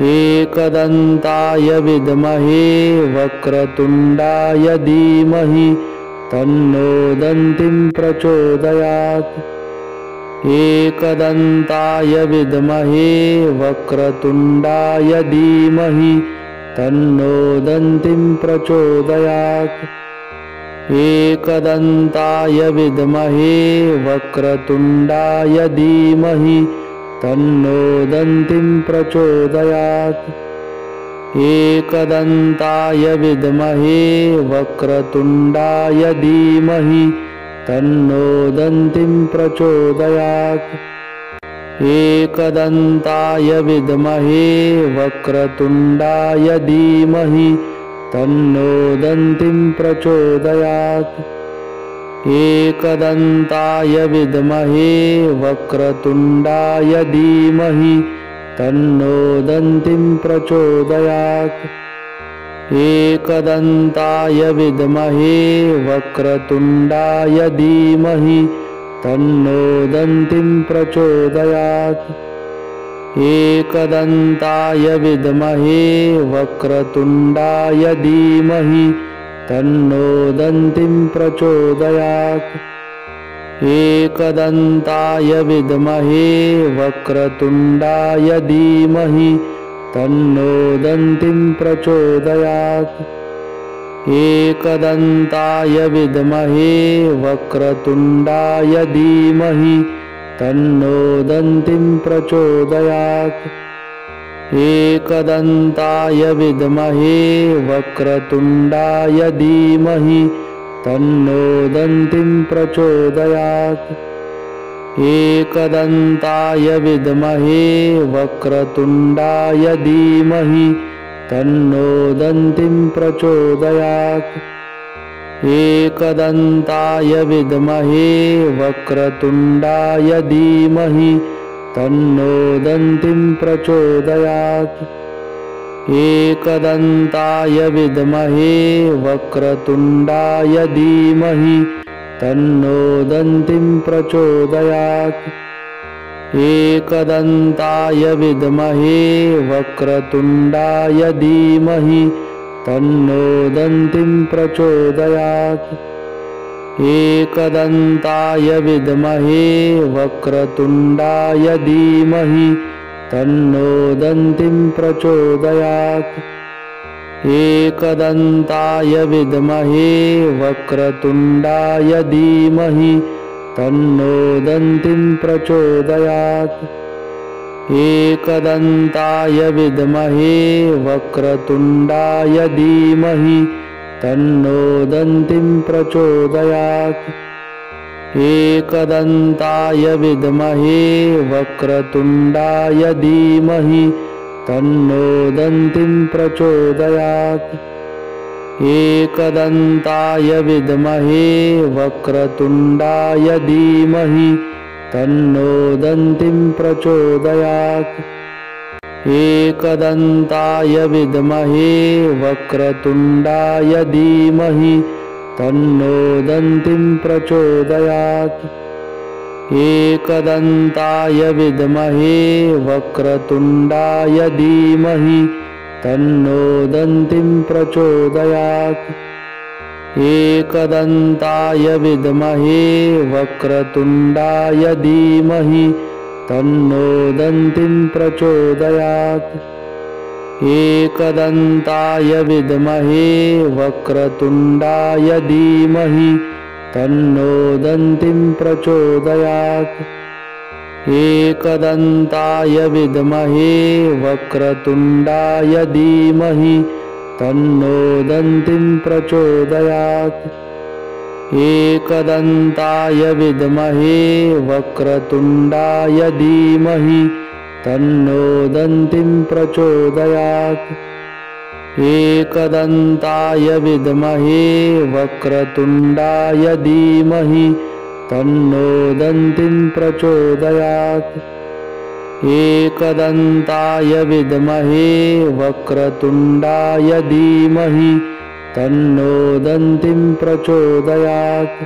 एकदन्ताय विद्महे वक्रतुण्डाय धीमहि तन्नो दन्तिं प्रचोदयात्। एकदन्ताय विद्महे वक्रतुण्डाय धीमहि तन्नो दन्तिं प्रचोदयात्। एकदन्ताय विद्महे वक्रतुण्डाय धीमहि तन्नो दन्तिं प्रचोदयात्। एकदन्ताय विद्महे वक्रतुण्डाय धीमहि तन्नो दन्तिं प्रचोदयात्। एकदन्ताय विद्महे वक्रतुण्डाय धीमहि तन्नो दन्तिं प्रचोदयात्। एकदन्ताय विद्महे वक्रतुण्डाय धीमहि तन्नो दन्तिं प्रचोदयात्। एकदन्ताय विद्महे वक्रतुण्डाय धीमहि तन्नो दन्तिं प्रचोदयात्। एकदन्ताय विद्महे वक्रतुण्डाय धीमहि तन्नो दन्तिं प्रचोदयात्। एकदन्ताय विद्महे वक्रतुण्डाय धीमहि तन्नो दन्तिं प्रचोदयात्। एकदन्ताय विद्महे वक्रतुण्डाय धीमहि तन्नो दन्तिं प्रचोदयात्। एकदन्ताय विद्महे वक्रतुण्डाय धीमहि तन्नो दन्तिं प्रचोदयात्। एकदन्ताय विद्महे वक्रतुण्डाय धीमहि तन्नो दन्तिं प्रचोदयात्। एकदन्ताय विद्महे वक्रतुण्डाय धीमहि तन्नो दन्तिं प्रचोदयात्। एकदन्ताय विद्महे वक्रतुण्डाय धीमहि तन्नो दन्तिं प्रचोदयात्। एकदन्ताय विद्महे वक्रतुण्डाय धीमहि तन्नो दन्तिं प्रचोदयात्। एकदन्ताय विद्महे वक्रतुण्डाय धीमहि तन्नो दन्तिं प्रचोदयात्। एकदन्ताय विद्महे वक्रतुण्डाय धीमहि तन्नो दन्तिं प्रचोदयात्। एकदन्ताय विद्महे वक्रतुण्डाय धीमहि तन्नो दन्तिं प्रचोदयात्। एकदन्ताय विद्महे वक्रतुण्डाय धीमहि तन्नो दन्तिं प्रचोदयात्। एकदन्ताय विद्महे वक्रतुण्डाय धीमहि तन्नो दन्तिं प्रचोदयात्। एकदन्ताय विद्महे वक्रतुण्डाय धीमहि तन्नो दन्तिं प्रचोदयात्। एकदन्ताय विद्महे वक्रतुण्डाय धीमहि तन्नो दन्तिं प्रचोदयात्। एकदन्ताय विद्महे वक्रतुण्डाय धीमहि तन्नो दन्तिं प्रचोदयात्। एकदन्ताय विद्महे वक्रतुण्डाय धीमहि तन्नो दन्तिं प्रचोदयात्। एकदन्ताय विद्महे वक्रतुण्डाय धीमहि तन्नो दन्तिं प्रचोदयात्। एकदन्ताय विद्महे वक्रतुण्डाय धीमहि तन्नो दन्तिं प्रचोदयात्। एकदन्ताय विद्महे वक्रतुण्डाय धीमहि तन्नो दन्तिं प्रचोदयात्। एकदन्ताय विद्महे वक्रतुण्डाय धीमहि तन्नो दन्तिं प्रचोदयात्।